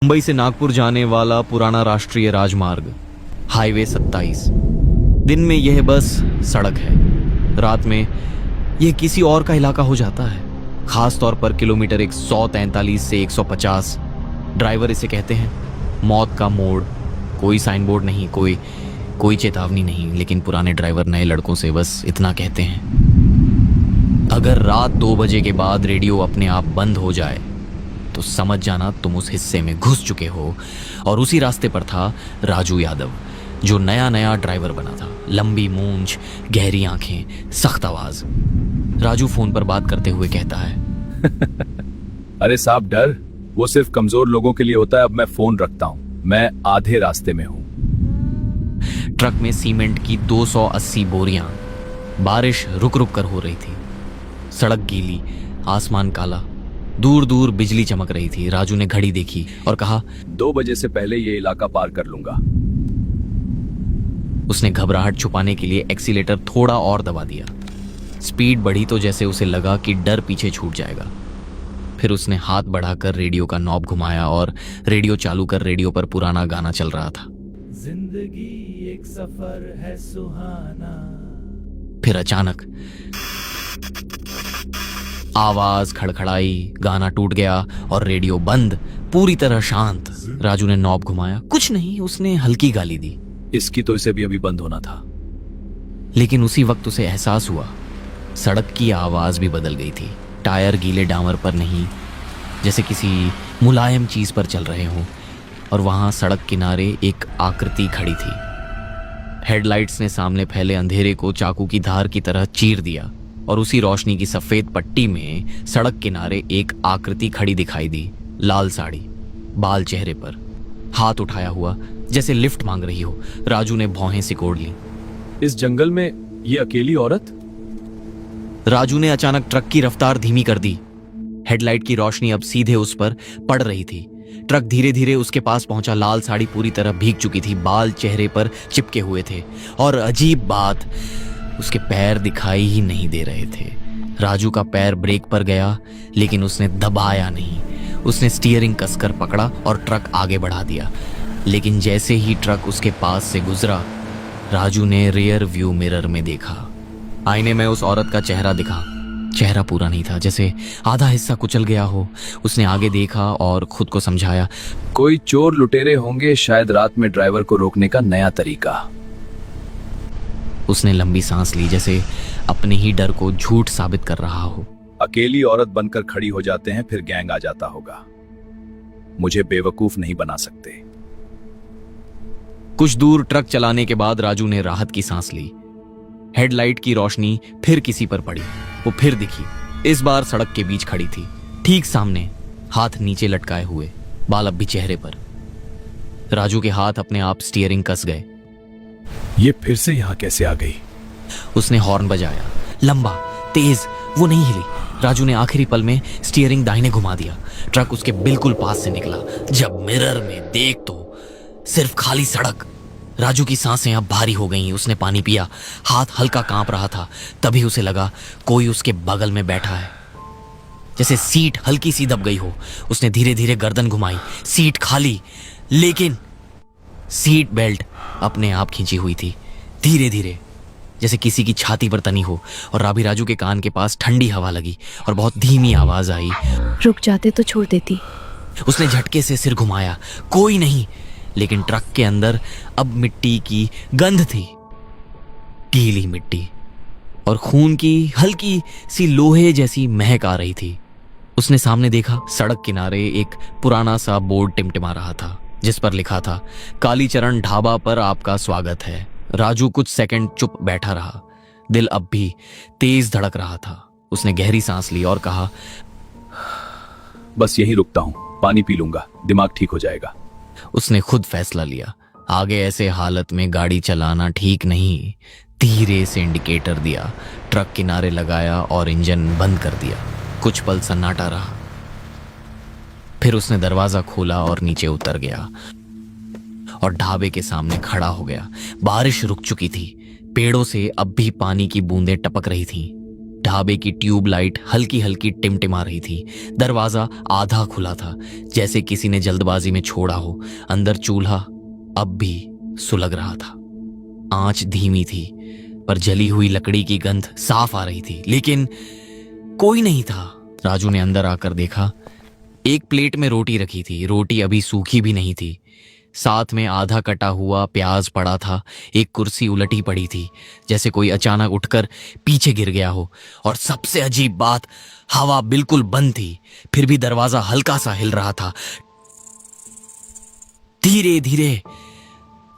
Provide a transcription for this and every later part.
मुंबई से नागपुर जाने वाला पुराना राष्ट्रीय राजमार्ग हाईवे 27। दिन में यह बस सड़क है, रात में यह किसी और का इलाका हो जाता है, खास तौर पर किलोमीटर 143 से 150। ड्राइवर इसे कहते हैं मौत का मोड़। कोई साइन बोर्ड नहीं, कोई चेतावनी नहीं, लेकिन पुराने ड्राइवर नए लड़कों से बस इतना कहते हैं। अगर रात 2 बजे के बाद रेडियो अपने आप बंद हो जाए तो समझ जाना तुम उस हिस्से में घुस चुके हो। और उसी रास्ते पर था राजू यादव, जो नया नया ड्राइवर बना था। लंबी मूंछ, गहरी आंखें, सख्त आवाज। राजू फोन पर बात करते हुए कहता है अरे साहब, डर वो सिर्फ कमजोर लोगों के लिए होता है। अब मैं फोन रखता हूं, मैं आधे रास्ते में हूं। ट्रक में सीमेंट की 280 बोरियां। बारिश रुक रुक कर हो रही थी, सड़क गीली, आसमान काला, दूर दूर बिजली चमक रही थी। राजू ने घड़ी देखी और कहा 2 बजे से पहले ये इलाका पार कर लूंगा। उसने घबराहट छुपाने के लिए एक्सीलेटर थोड़ा और दबा दिया। स्पीड बढ़ी तो जैसे उसे लगा कि डर पीछे छूट जाएगा। फिर उसने हाथ बढ़ाकर रेडियो का नॉब घुमाया और रेडियो चालू कर रेडियो पर पुराना गाना चल रहा था। जिंदगी एक सफर है सुहाना। फिर अचानक आवाज खड़खड़ाई, गाना टूट गया और रेडियो बंद, पूरी तरह शांत। राजू ने नॉब घुमाया, कुछ नहीं। उसने हल्की गाली दी, इसकी तो इसे भी अभी बंद होना था। लेकिन उसी वक्त उसे एहसास हुआ सड़क की आवाज भी बदल गई थी। टायर गीले डामर पर नहीं, जैसे किसी मुलायम चीज पर चल रहे हों। और वहां सड़क किनारे एक आकृति खड़ी थी। हेडलाइट्स ने सामने फैले अंधेरे को चाकू की धार की तरह चीर दिया और उसी रोशनी की सफेद पट्टी में सड़क किनारे एक आकृति खड़ी दिखाई दी। लाल साड़ी, बाल चेहरे पर, हाथ उठाया हुआ जैसे लिफ्ट मांग रही हो। राजू ने भौहें सिकोड़ ली। इस जंगल में ये अकेली औरत? राजू ने अचानक ट्रक की रफ्तार धीमी कर दी। हेडलाइट की रोशनी अब सीधे उस पर पड़ रही थी। ट्रक धीरे धीरे उसके पास पहुंचा। लाल साड़ी पूरी तरह भीग चुकी थी, बाल चेहरे पर चिपके हुए थे और अजीब बात, उसके पैर दिखाई ही नहीं दे रहे थे। राजू का पैर ब्रेक पर गया, लेकिन उसने दबाया नहीं। उसने स्टीयरिंग कसकर पकड़ा और ट्रक आगे बढ़ा दिया। लेकिन जैसे ही ट्रक उसके पास से गुजरा, राजू ने रियर व्यू मिरर में देखा। आईने में उस औरत का चेहरा दिखा। चेहरा पूरा नहीं था, जैसे आधा हिस्सा कुचल गया हो। उसने आगे देखा और खुद को समझाया, कोई चोर लुटेरे होंगे, शायद रात में ड्राइवर को रोकने का नया तरीका। उसने लंबी सांस ली, जैसे अपने ही डर को झूठ साबित कर रहा हो। अकेली औरत बनकर खड़ी हो जाते हैं, फिर गैंग आ जाता होगा। मुझे बेवकूफ नहीं बना सकते। कुछ दूर ट्रक चलाने के बाद राजू ने राहत की सांस ली। हेडलाइट की रोशनी फिर किसी पर पड़ी। वो फिर दिखी। इस बार सड़क के बीच खड़ी थी, ठीक सामने, हाथ नीचे लटकाए हुए, बाल अब भी चेहरे पर। राजू के हाथ अपने आप स्टीयरिंग कस गए। ये फिर से यहां कैसे आ गई? उसने हॉर्न बजाया, लंबा, तेज। वो नहीं हिली। राजू ने आखिरी पल में स्टीयरिंग दाहिने घुमा दिया। ट्रक उसके बिल्कुल पास से निकला। जब मिरर में देख तो सिर्फ खाली सड़क। राजू की सांसें अब भारी हो गईं। उसने पानी पिया, हाथ हल्का कांप रहा था। तभी उसे लगा कोई उसके बगल में बैठा है, जैसे सीट हल्की सी दब गई हो। उसने धीरे धीरे गर्दन घुमाई, सीट खाली, लेकिन सीट बेल्ट अपने आप खींची हुई थी, धीरे धीरे, जैसे किसी की छाती पर तनी हो। और अभी राजू के कान के पास ठंडी हवा लगी और बहुत धीमी आवाज आई, रुक जाते तो छोड़ देती। उसने झटके से सिर घुमाया, कोई नहीं। लेकिन ट्रक के अंदर अब मिट्टी की गंध थी, गीली मिट्टी, और खून की हल्की सी लोहे जैसी महक आ रही थी। उसने सामने देखा, सड़क किनारे एक पुराना सा बोर्ड टिमटिमा रहा था, जिस पर लिखा था, कालीचरण ढाबा पर आपका स्वागत है। राजू कुछ सेकंड चुप बैठा रहा। दिल अब भी तेज धड़क रहा था। उसने गहरी सांस ली और कहा, बस यहीं रुकता हूं, पानी पी लूंगा, दिमाग ठीक हो जाएगा। उसने खुद फैसला लिया, आगे ऐसे हालत में गाड़ी चलाना ठीक नहीं। धीरे से इंडिकेटर दिया, ट्रक किनारे लगाया और इंजन बंद कर दिया। कुछ पल सन्नाटा रहा। फिर उसने दरवाजा खोला और नीचे उतर गया और ढाबे के सामने खड़ा हो गया। बारिश रुक चुकी थी, पेड़ों से अब भी पानी की बूंदें टपक रही थीं। ढाबे की ट्यूबलाइट हल्की हल्की टिमटिमा रही थी। दरवाजा आधा खुला था, जैसे किसी ने जल्दबाजी में छोड़ा हो। अंदर चूल्हा अब भी सुलग रहा था। आंच धीमी थी, पर जली हुई लकड़ी की गंध साफ आ रही थी, लेकिन कोई नहीं था। राजू ने अंदर आकर देखा, एक प्लेट में रोटी रखी थी। रोटी अभी सूखी भी नहीं थी, साथ में आधा कटा हुआ प्याज पड़ा था। एक कुर्सी उलटी पड़ी थी, जैसे कोई अचानक उठकर पीछे गिर गया हो। और सबसे अजीब बात, हवा बिल्कुल बंद थी, फिर भी दरवाजा हल्का सा हिल रहा था, धीरे धीरे,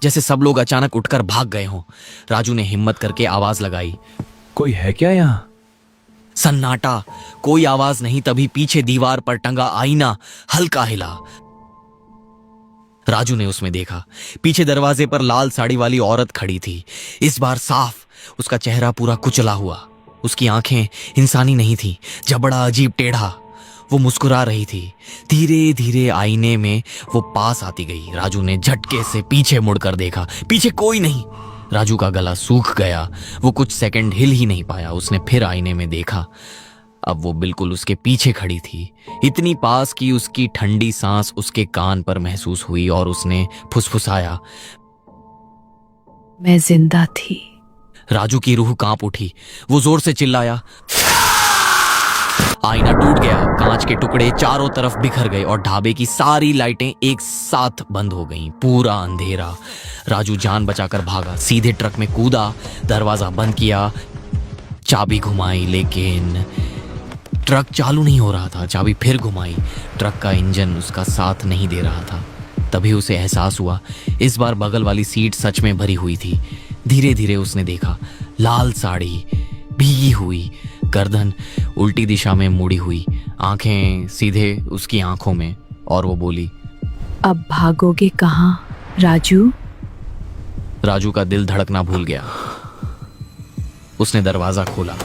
जैसे सब लोग अचानक उठकर भाग गए हों। राजू ने हिम्मत करके आवाज लगाई, कोई है क्या यहाँ? सन्नाटा, कोई आवाज नहीं। तभी पीछे दीवार पर टंगा आईना हल्का हिला। राजू ने उसमें देखा, पीछे दरवाजे पर लाल साड़ी वाली औरत खड़ी थी, इस बार साफ। उसका चेहरा पूरा कुचला हुआ, उसकी आंखें इंसानी नहीं थी, जबड़ा अजीब टेढ़ा। वो मुस्कुरा रही थी। धीरे धीरे आईने में वो पास आती गई। राजू ने झटके से पीछे मुड़कर देखा, पीछे कोई नहीं। राजू का गला सूख गया, वो कुछ सेकंड हिल ही नहीं पाया। उसने फिर आईने में देखा, अब वो बिल्कुल उसके पीछे खड़ी थी, इतनी पास कि उसकी ठंडी सांस उसके कान पर महसूस हुई। और उसने फुसफुसाया, मैं जिंदा थी। राजू की रूह कांप उठी। वो जोर से चिल्लाया, आईना टूट गया, कांच के टुकड़े चारों तरफ बिखर गए और ढाबे की सारी लाइटें एक साथ बंद हो गईं। पूरा अंधेरा। राजू जान बचाकर भागा, सीधे ट्रक में कूदा, दरवाजा बंद किया, चाबी घुमाई, लेकिन ट्रक चालू नहीं हो रहा था। चाबी फिर घुमाई, ट्रक का इंजन उसका साथ नहीं दे रहा था। तभी उसे एहसास हुआ, इस बार बगल वाली सीट सच में भरी हुई थी। धीरे धीरे उसने देखा, लाल साड़ी, भीगी हुई, गर्दन उल्टी दिशा में मुड़ी हुई, आंखें सीधे उसकी आंखों में। और वो बोली, अब भागोगे कहाँ राजू? राजू का दिल धड़कना भूल गया। उसने दरवाजा खोला,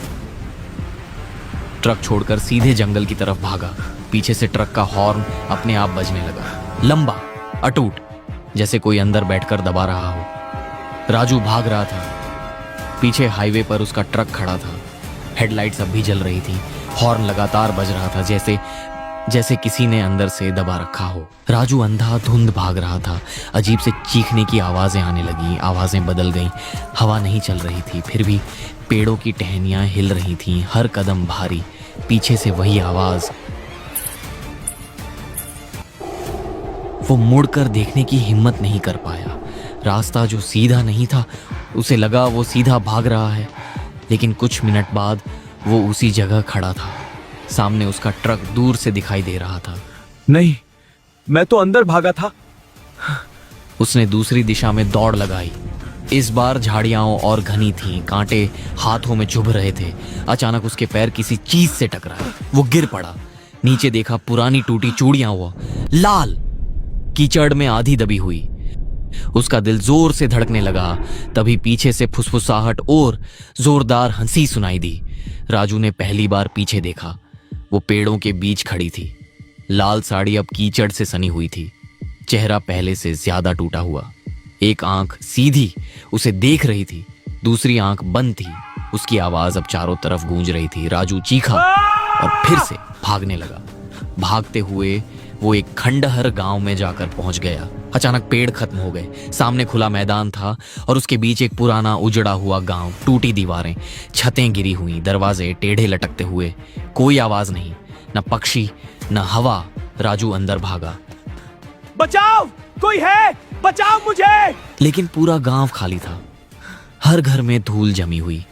ट्रक छोड़कर सीधे जंगल की तरफ भागा। पीछे से ट्रक का हॉर्न अपने आप बजने लगा, लंबा, अटूट, जैसे कोई अंदर बैठकर दबा रहा हो। राजू भाग रहा था। पीछे हाईवे पर उसका ट्रक खड़ा था, हेडलाइट्स अब भी जल रही थी, हॉर्न लगातार बज रहा था, जैसे किसी ने अंदर से दबा रखा हो। राजू अंधाधुंध भाग रहा था। अजीब से चीखने की आवाजें आने लगी, आवाजें बदल गईं। हवा नहीं चल रही थी, फिर भी पेड़ों की टहनियां हिल रही थीं, हर कदम भारी। पीछे से वही आवाज। वो मुड़कर देखने की हिम्मत नहीं कर पाया। रास्ता जो सीधा नहीं था, उसे लगा वो सीधा भाग रहा है, लेकिन कुछ मिनट बाद वो उसी जगह खड़ा था। सामने उसका ट्रक दूर से दिखाई दे रहा था। नहीं, मैं तो अंदर भागा था। उसने दूसरी दिशा में दौड़ लगाई। इस बार झाड़ियां और घनी थीं, कांटे हाथों में चुभ रहे थे। अचानक उसके पैर किसी चीज से टकराए, वो गिर पड़ा। नीचे देखा, पुरानी टूटी चूड़ियां वो लाल, कीचड़ में आधी दबी हुई। उसका दिल जोर से धड़कने लगा। तभी पीछे से फुसफुसाहट और जोरदार हंसी सुनाई दी। राजू ने पहली बार पीछे देखा। वो पेड़ों के बीच खड़ी थी, लाल साड़ी अब कीचड़ से सनी हुई थी, चेहरा पहले से ज्यादा टूटा हुआ। एक आंख सीधी उसे देख रही थी, दूसरी आंख बंद थी। उसकी आवाज अब चारों तरफ गूंज रही थी। राजू चीखा और फिर से भागने लगा। भागते हुए वो एक खंडहर गांव में जाकर पहुंच गया। अचानक पेड़ खत्म हो गए, सामने खुला मैदान था और उसके बीच एक पुराना उजड़ा हुआ गांव। टूटी दीवारें, छतें गिरी हुई, दरवाजे टेढ़े लटकते हुए। कोई आवाज नहीं, न पक्षी न हवा। राजू अंदर भागा, बचाओ, कोई है, बचाओ मुझे। लेकिन पूरा गांव खाली था, हर घर में धूल जमी हुई।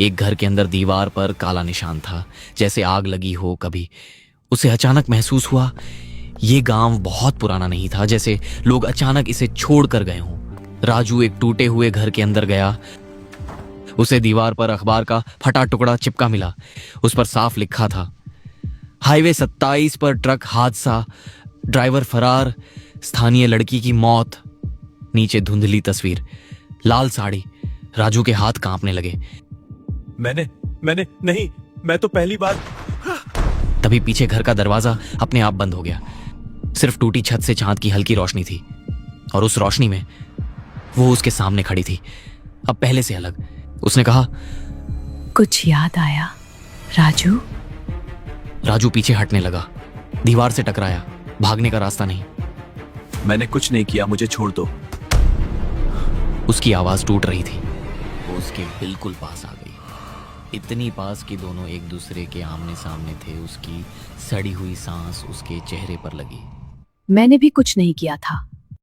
एक घर के अंदर दीवार पर काला निशान था, जैसे आग लगी हो कभी। उसे अचानक महसूस हुआ, ये गांव बहुत पुराना नहीं था, जैसे लोग अचानक इसे छोड़ कर गए हों। राजू एक टूटे हुए घर के अंदर गया। उसे दीवार पर अखबार का फटा टुकड़ा चिपका मिला। उस पर साफ लिखा था, हाईवे 27 पर ट्रक हादसा, ड्राइवर फरार, स्थानीय लड़की की मौत। नीचे धुंधली तस्वीर, लाल साड़ी। राजू के हाथ कांपने लगे। मैंने नहीं, मैं तो पहली बार। तभी पीछे घर का दरवाजा अपने आप बंद हो गया। सिर्फ टूटी छत से चांद की हल्की रोशनी थी, और उस रोशनी में वो उसके सामने खड़ी थी, अब पहले से अलग। उसने कहा, कुछ याद आया? राजू, राजू पीछे हटने लगा, दीवार से टकराया। भागने का रास्ता नहीं। मैंने कुछ नहीं किया, मुझे छोड़ दो। उसकी आवाज टूट रही थी। वो उसके बिल्कुल पास आ गई, इतनी पास कि दोनों एक दूसरे के आमने सामने थे। उसकी सड़ी हुई सांस उसके चेहरे पर लगी। मैंने भी कुछ नहीं किया था।